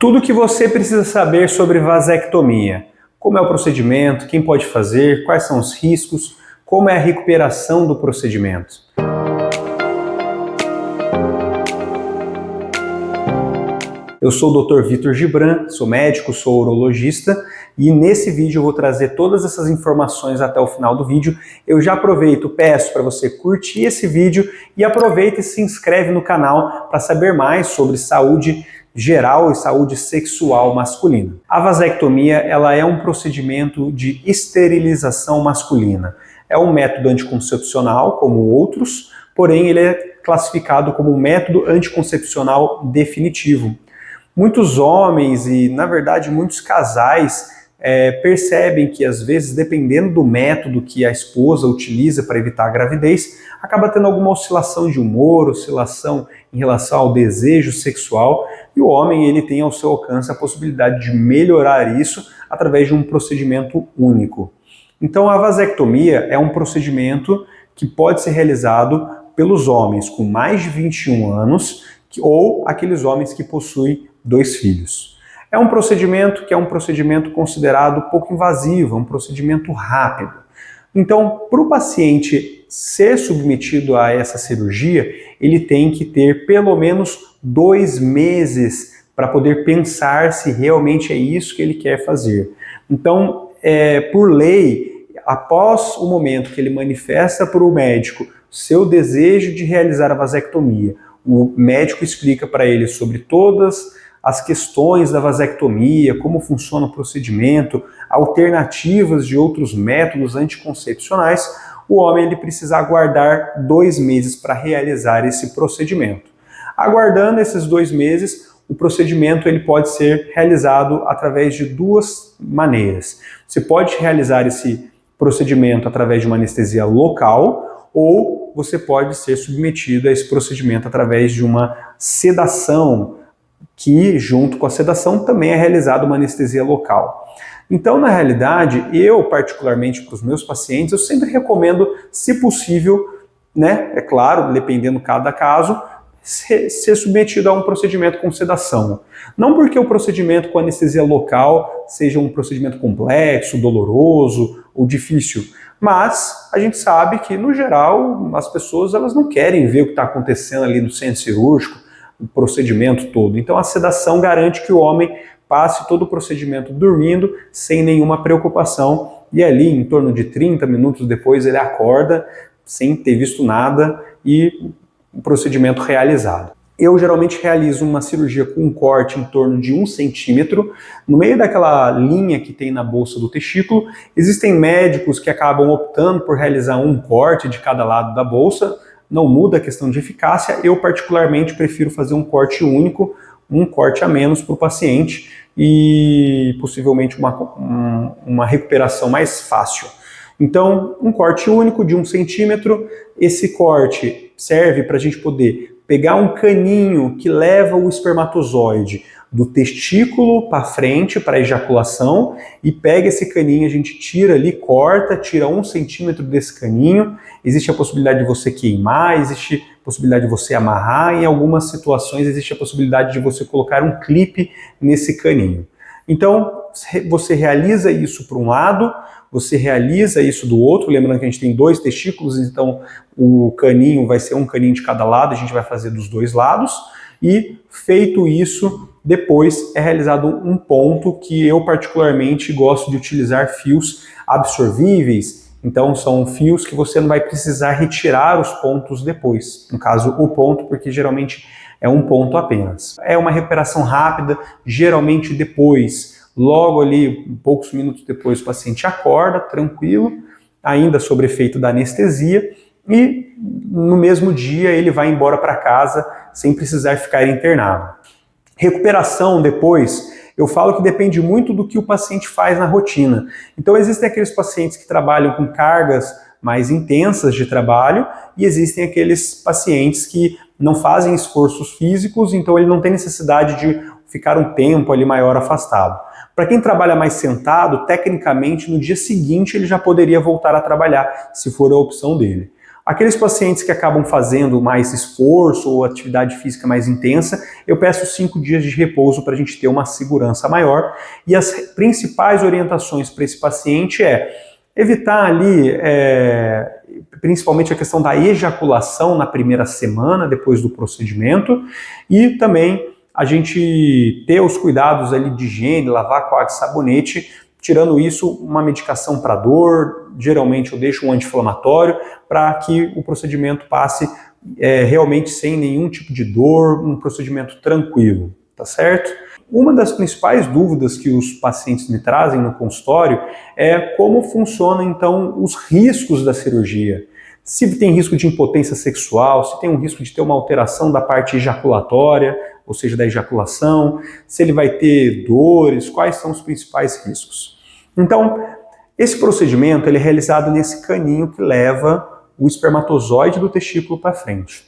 Tudo o que você precisa saber sobre vasectomia. Como é o procedimento, quem pode fazer, quais são os riscos, como é a recuperação do procedimento. Eu sou o Dr. Vitor Gibran, sou médico, sou urologista e nesse vídeo eu vou trazer todas essas informações até o final do vídeo. Eu já aproveito, peço para você curtir esse vídeo e aproveita e se inscreve no canal para saber mais sobre saúde geral e saúde sexual masculina. A vasectomia, ela é um procedimento de esterilização masculina. É um método anticoncepcional como outros, porém ele é classificado como um método anticoncepcional definitivo. Muitos homens e, na verdade, muitos casais percebem que, às vezes, dependendo do método que a esposa utiliza para evitar a gravidez, acaba tendo alguma oscilação de humor, oscilação em relação ao desejo sexual, e o homem ele tem ao seu alcance a possibilidade de melhorar isso através de um procedimento único. Então, a vasectomia é um procedimento que pode ser realizado pelos homens com mais de 21 anos ou aqueles homens que possuem 2 filhos. É um procedimento que é um procedimento considerado pouco invasivo, um procedimento rápido. Então, para o paciente ser submetido a essa cirurgia, ele tem que ter pelo menos 2 meses para poder pensar se realmente é isso que ele quer fazer. Então, por lei, após o momento que ele manifesta para o médico seu desejo de realizar a vasectomia, o médico explica para ele sobre todas as questões da vasectomia, como funciona o procedimento, alternativas de outros métodos anticoncepcionais, o homem ele precisa aguardar 2 meses para realizar esse procedimento. Aguardando esses 2 meses, o procedimento ele pode ser realizado através de 2 maneiras. Você pode realizar esse procedimento através de uma anestesia local ou você pode ser submetido a esse procedimento através de uma sedação, que junto com a sedação também é realizada uma anestesia local. Então, na realidade, eu particularmente para os meus pacientes, eu sempre recomendo, se possível, né, é claro, dependendo cada caso, ser submetido a um procedimento com sedação. Não porque o procedimento com anestesia local seja um procedimento complexo, doloroso ou difícil, mas a gente sabe que, no geral, as pessoas elas não querem ver o que está acontecendo ali no centro cirúrgico, o procedimento todo. Então a sedação garante que o homem passe todo o procedimento dormindo, sem nenhuma preocupação, e ali em torno de 30 minutos depois ele acorda, sem ter visto nada, e o procedimento realizado. Eu geralmente realizo uma cirurgia com um corte em torno de 1 centímetro, no meio daquela linha que tem na bolsa do testículo. Existem médicos que acabam optando por realizar um corte de cada lado da bolsa, não muda a questão de eficácia. Eu particularmente prefiro fazer um corte único, um corte a menos para o paciente e possivelmente uma recuperação mais fácil. Então, um corte único de 1 centímetro, esse corte serve para a gente poder pegar um caninho que leva o espermatozoide do testículo para frente, para a ejaculação, e pega esse caninho, a gente tira ali, corta, tira 1 centímetro desse caninho. Existe a possibilidade de você queimar, existe a possibilidade de você amarrar, em algumas situações existe a possibilidade de você colocar um clipe nesse caninho. Então, você realiza isso por um lado, você realiza isso do outro, lembrando que a gente tem 2 testículos, então o caninho vai ser um caninho de cada lado, a gente vai fazer dos 2 lados, e feito isso, depois é realizado um ponto que eu particularmente gosto de utilizar fios absorvíveis. Então são fios que você não vai precisar retirar os pontos depois, no caso o ponto, porque geralmente é um ponto apenas. É uma recuperação rápida, geralmente depois, logo ali, poucos minutos depois, o paciente acorda tranquilo, ainda sob efeito da anestesia, e no mesmo dia ele vai embora para casa sem precisar ficar internado. Recuperação depois, eu falo que depende muito do que o paciente faz na rotina. Então existem aqueles pacientes que trabalham com cargas mais intensas de trabalho e existem aqueles pacientes que não fazem esforços físicos, então ele não tem necessidade de ficar um tempo ali maior afastado. Para quem trabalha mais sentado, tecnicamente no dia seguinte ele já poderia voltar a trabalhar, se for a opção dele. Aqueles pacientes que acabam fazendo mais esforço ou atividade física mais intensa, eu peço 5 dias de repouso para a gente ter uma segurança maior. E as principais orientações para esse paciente é evitar ali, principalmente a questão da ejaculação na primeira semana depois do procedimento, e também a gente ter os cuidados ali de higiene, lavar com água e sabonete. Tirando isso, uma medicação para dor, geralmente eu deixo um anti-inflamatório para que o procedimento passe realmente sem nenhum tipo de dor, um procedimento tranquilo, tá certo? Uma das principais dúvidas que os pacientes me trazem no consultório é como funcionam então os riscos da cirurgia. Se tem risco de impotência sexual, se tem um risco de ter uma alteração da parte ejaculatória, ou seja, da ejaculação, se ele vai ter dores, quais são os principais riscos. Então, esse procedimento ele é realizado nesse caninho que leva o espermatozoide do testículo para frente.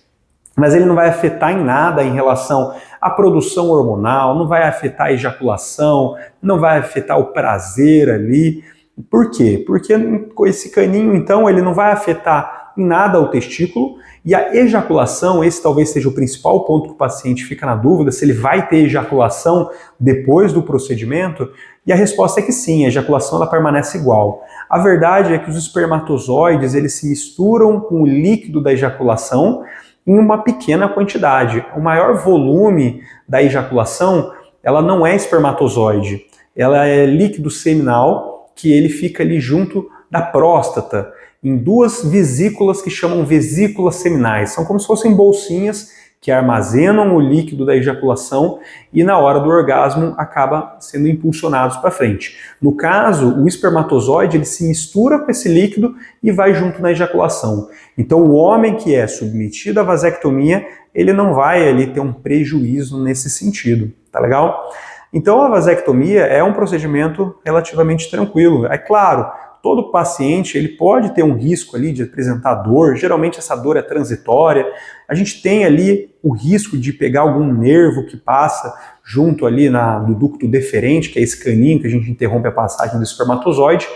Mas ele não vai afetar em nada em relação à produção hormonal, não vai afetar a ejaculação, não vai afetar o prazer ali. Por quê? Porque com esse caninho, então, ele não vai afetar em nada o testículo, e a ejaculação, esse talvez seja o principal ponto que o paciente fica na dúvida, se ele vai ter ejaculação depois do procedimento, e a resposta é que sim, a ejaculação ela permanece igual. A verdade é que os espermatozoides eles se misturam com o líquido da ejaculação em uma pequena quantidade. O maior volume da ejaculação, ela não é espermatozoide, ela é líquido seminal, que ele fica ali junto da próstata, em 2 vesículas que chamam vesículas seminais. São como se fossem bolsinhas que armazenam o líquido da ejaculação e na hora do orgasmo acaba sendo impulsionados para frente. No caso, o espermatozoide ele se mistura com esse líquido e vai junto na ejaculação. Então o homem que é submetido à vasectomia, ele não vai ali ter um prejuízo nesse sentido, tá legal? Então a vasectomia é um procedimento relativamente tranquilo. É claro, todo paciente ele pode ter um risco ali de apresentar dor, geralmente essa dor é transitória, a gente tem ali o risco de pegar algum nervo que passa junto ali do ducto deferente, que é esse caninho que a gente interrompe a passagem do espermatozoide,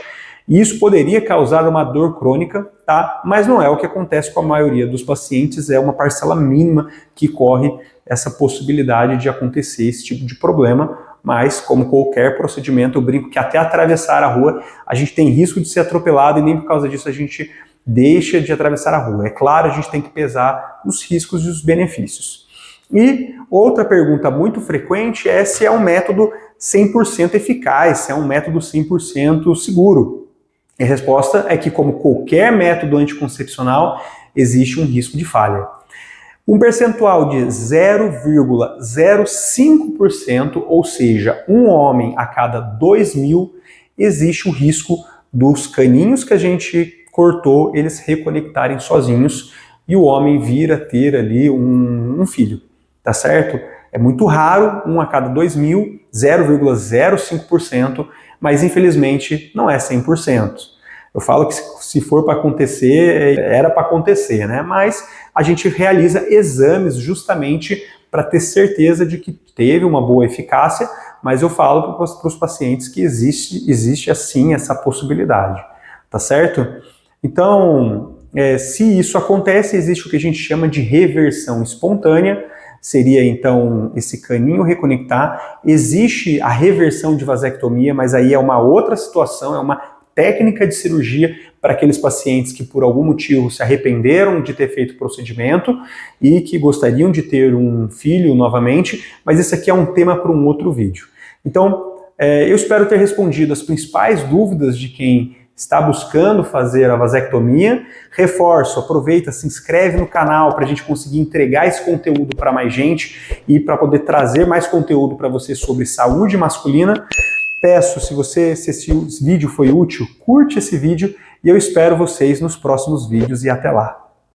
e isso poderia causar uma dor crônica, tá? Mas não é o que acontece com a maioria dos pacientes, é uma parcela mínima que corre essa possibilidade de acontecer esse tipo de problema. Mas, como qualquer procedimento, eu brinco que até atravessar a rua a gente tem risco de ser atropelado e nem por causa disso a gente deixa de atravessar a rua. É claro, a gente tem que pesar os riscos e os benefícios. E outra pergunta muito frequente é se é um método 100% eficaz, se é um método 100% seguro. E a resposta é que, como qualquer método anticoncepcional, existe um risco de falha. Um percentual de 0,05%, ou seja, um homem a cada 2.000, existe o risco dos caninhos que a gente cortou, eles reconectarem sozinhos e o homem vir a ter ali um filho, tá certo? É muito raro, um a cada 2.000, 0,05%, mas infelizmente não é 100%. Eu falo que se for para acontecer, era para acontecer, né? Mas a gente realiza exames justamente para ter certeza de que teve uma boa eficácia, mas eu falo para os pacientes que existe assim essa possibilidade, tá certo? Então, se isso acontece, existe o que a gente chama de reversão espontânea, seria então esse caninho reconectar. Existe a reversão de vasectomia, mas aí é uma outra situação, é uma técnica de cirurgia para aqueles pacientes que por algum motivo se arrependeram de ter feito o procedimento e que gostariam de ter um filho novamente, mas esse aqui é um tema para um outro vídeo. Então, eu espero ter respondido as principais dúvidas de quem está buscando fazer a vasectomia. Reforço, aproveita, se inscreve no canal para a gente conseguir entregar esse conteúdo para mais gente e para poder trazer mais conteúdo para você sobre saúde masculina. Peço, se esse vídeo foi útil, curte esse vídeo e eu espero vocês nos próximos vídeos e até lá.